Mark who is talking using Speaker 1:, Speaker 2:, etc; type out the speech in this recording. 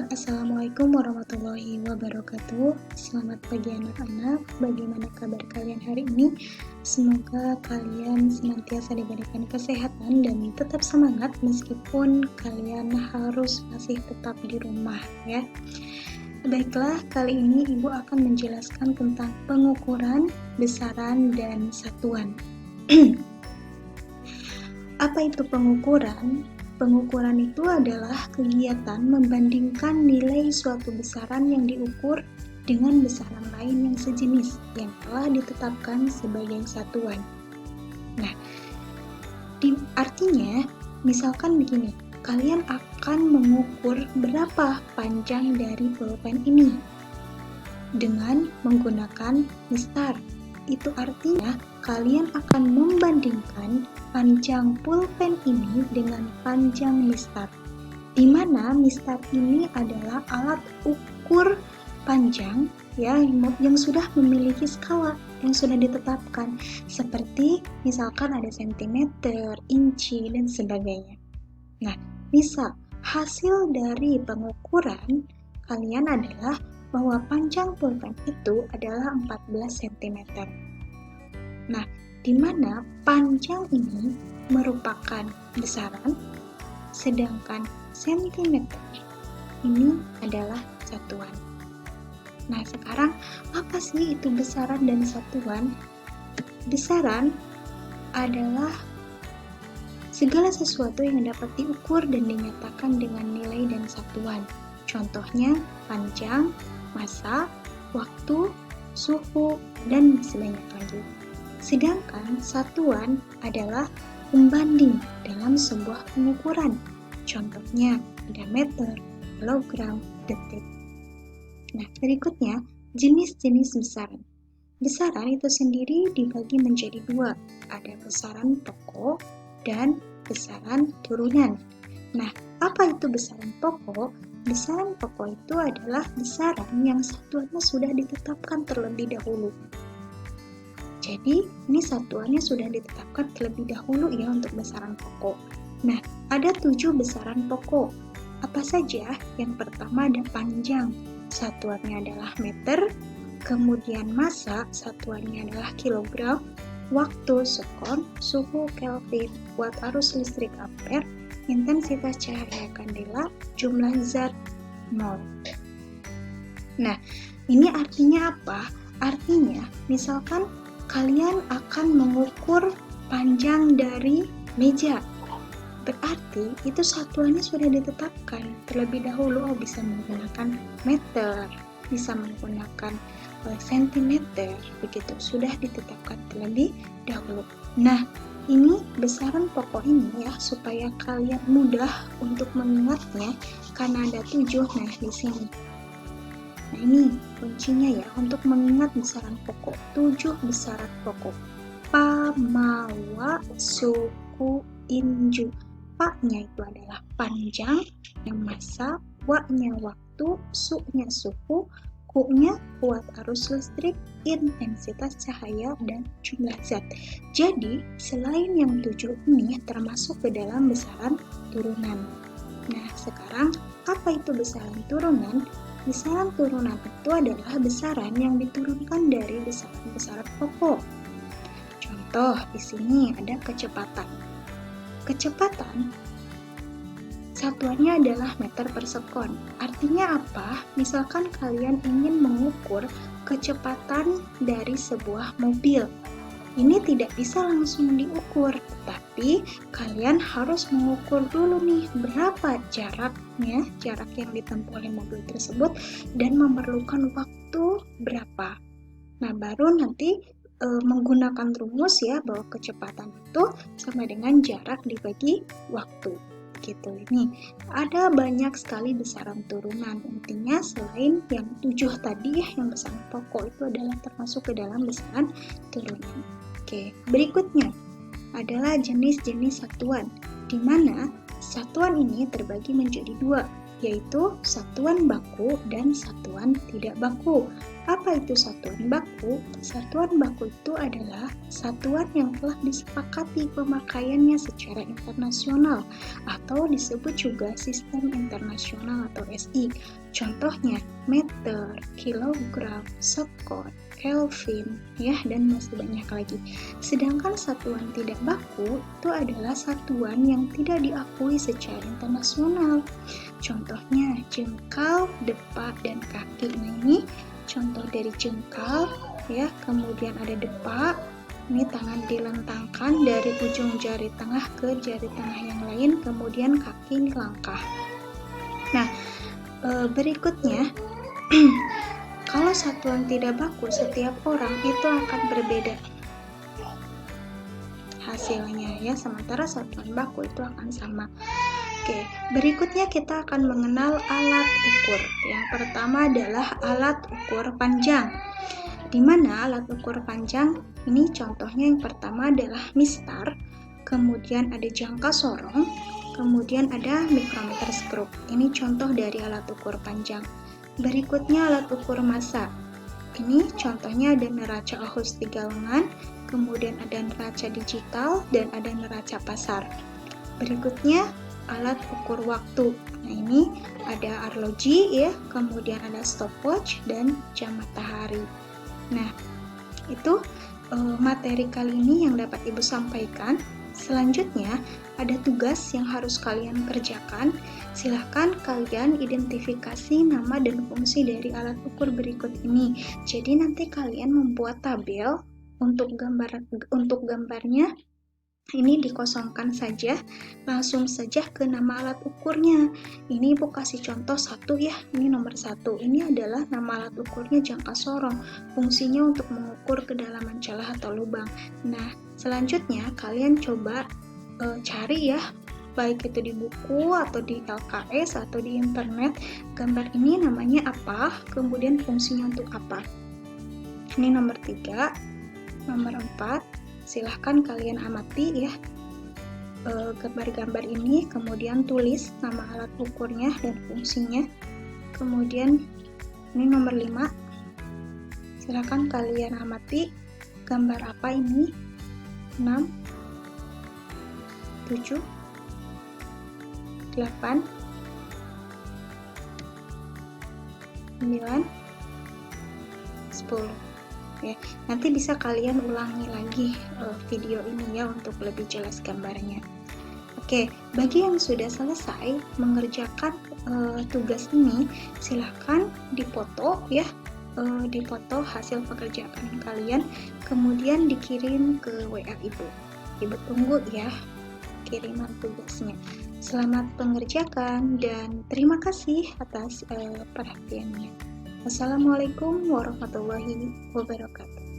Speaker 1: Assalamualaikum warahmatullahi wabarakatuh. Selamat pagi anak-anak. Bagaimana kabar kalian hari ini? Semoga kalian senantiasa diberikan kesehatan dan tetap semangat meskipun kalian harus masih tetap di rumah ya. Baiklah, kali ini Ibu akan menjelaskan tentang pengukuran, besaran, dan satuan. Apa itu pengukuran? Pengukuran itu adalah kegiatan membandingkan nilai suatu besaran yang diukur dengan besaran lain yang sejenis yang telah ditetapkan sebagai satuan. Nah, artinya misalkan begini, kalian akan mengukur berapa panjang dari pulpen ini dengan menggunakan mistar. Itu artinya kalian akan membandingkan panjang pulpen ini dengan panjang mistar, di mana mistar ini adalah alat ukur panjang ya yang sudah memiliki skala yang sudah ditetapkan, seperti misalkan ada sentimeter, inci, dan sebagainya. Nah, misal hasil dari pengukuran kalian adalah bahwa panjang pulpen itu adalah 14 cm. Nah, di mana panjang ini merupakan besaran, sedangkan sentimeter ini adalah satuan. Nah, sekarang apa sih itu besaran dan satuan? Besaran adalah segala sesuatu yang dapat diukur dan dinyatakan dengan nilai dan satuan. Contohnya panjang, massa, waktu, suhu, dan sebanyak lagi. Sedangkan satuan adalah pembanding dalam sebuah pengukuran. Contohnya ada meter, kilogram, detik. Nah, berikutnya jenis-jenis besaran. Besaran itu sendiri dibagi menjadi dua. Ada besaran pokok dan besaran turunan. Nah, apa itu besaran pokok? Besaran pokok itu adalah besaran yang satuannya sudah ditetapkan terlebih dahulu. Jadi, ini satuannya sudah ditetapkan terlebih dahulu ya untuk besaran pokok. Nah, ada 7 besaran pokok. Apa saja? Yang pertama ada panjang, satuannya adalah meter, kemudian massa, satuannya adalah kilogram, waktu sekon, suhu Kelvin, watt arus listrik ampere, intensitas cahaya kandela, jumlah zat mol. Nah, ini artinya apa? Artinya, misalkan kalian akan mengukur panjang dari meja. Berarti itu satuannya sudah ditetapkan terlebih dahulu. Bisa menggunakan meter, bisa menggunakan sentimeter, begitu sudah ditetapkan terlebih dahulu. Nah, ini besaran pokok ini ya, supaya kalian mudah untuk mengingatnya karena ada 7. Nah, di sini. Nah, ini kuncinya ya untuk mengingat besaran pokok. 7 besaran pokok. Pa, ma, wa, su, ku, in, ju. Pa-nya itu adalah panjang, yang massa, wa-nya waktu, su-nya suhu, ku-nya kuat arus listrik, intensitas cahaya, dan jumlah zat. Jadi, selain yang 7 ini termasuk ke dalam besaran turunan. Nah, sekarang apa itu besaran turunan? Besaran turunan itu adalah besaran yang diturunkan dari besaran-besaran pokok. Contoh, di sini ada kecepatan. Kecepatan satuannya adalah meter per sekon. Artinya apa? Misalkan kalian ingin mengukur kecepatan dari sebuah mobil. Ini tidak bisa langsung diukur, tapi kalian harus mengukur dulu nih berapa jaraknya, jarak yang ditempuh oleh mobil tersebut, dan memerlukan waktu berapa. Nah, baru nanti menggunakan rumus ya, bahwa kecepatan itu sama dengan jarak dibagi waktu. Gitu. Ini ada banyak sekali besaran turunan. Intinya selain yang 7 tadi ya, yang besaran pokok itu adalah termasuk ke dalam besaran turunan. Oke, berikutnya adalah jenis-jenis satuan, di mana satuan ini terbagi menjadi 2. yaitu satuan baku dan satuan tidak baku. Apa itu satuan baku? Satuan baku itu adalah satuan yang telah disepakati pemakaiannya secara internasional atau disebut juga sistem internasional atau SI. Contohnya meter, kilogram, sekon, Kelvin, ya, dan masih banyak lagi. Sedangkan satuan tidak baku itu adalah satuan yang tidak diakui secara internasional. Contohnya jengkal, depa, dan kaki. Nah, ini contoh dari jengkal, ya. Kemudian ada depa. Ini tangan dilentangkan dari ujung jari tengah ke jari tengah yang lain, kemudian kaki ini langkah. Nah, berikutnya kalau satuan tidak baku, setiap orang itu akan berbeda hasilnya, ya, sementara satuan baku itu akan sama. Oke, berikutnya kita akan mengenal alat ukur. Yang pertama adalah alat ukur panjang. Di mana alat ukur panjang ini contohnya yang pertama adalah mistar, kemudian ada jangka sorong, kemudian ada mikrometer skrup. Ini contoh dari alat ukur panjang. Berikutnya alat ukur massa. Ini contohnya ada neraca August 3 lengan, kemudian ada neraca digital, dan ada neraca pasar. Berikutnya alat ukur waktu. Nah, ini ada arloji, ya, kemudian ada stopwatch dan jam matahari. Nah, itu materi kali ini yang dapat Ibu sampaikan. Selanjutnya, ada tugas yang harus kalian kerjakan. Silahkan kalian identifikasi nama dan fungsi dari alat ukur berikut ini. Jadi nanti kalian membuat tabel untuk gambarnya. Ini dikosongkan saja, langsung saja ke nama alat ukurnya. Ini Ibu kasih contoh satu, ya. Ini nomor 1. Ini adalah nama alat ukurnya jangka sorong. Fungsinya untuk mengukur kedalaman celah atau lubang. Nah, selanjutnya kalian coba cari, ya, baik itu di buku atau di LKS atau di internet, gambar ini namanya apa, kemudian fungsinya untuk apa. Ini nomor 3. Nomor 4, silahkan kalian amati, ya, gambar-gambar ini, kemudian tulis nama alat ukurnya dan fungsinya. Kemudian ini nomor 5, silahkan kalian amati gambar apa ini. 6, 7, 8, 9, 10. Ya, nanti bisa kalian ulangi lagi video ini, ya, untuk lebih jelas gambarnya. Oke, bagi yang sudah selesai mengerjakan tugas ini, silahkan dipoto, ya, dipoto hasil pekerjaan kalian, kemudian dikirim ke WA Ibu. Ibu tunggu, ya, kiriman tugasnya. Selamat mengerjakan dan terima kasih atas perhatiannya. Wassalamualaikum warahmatullahi wabarakatuh.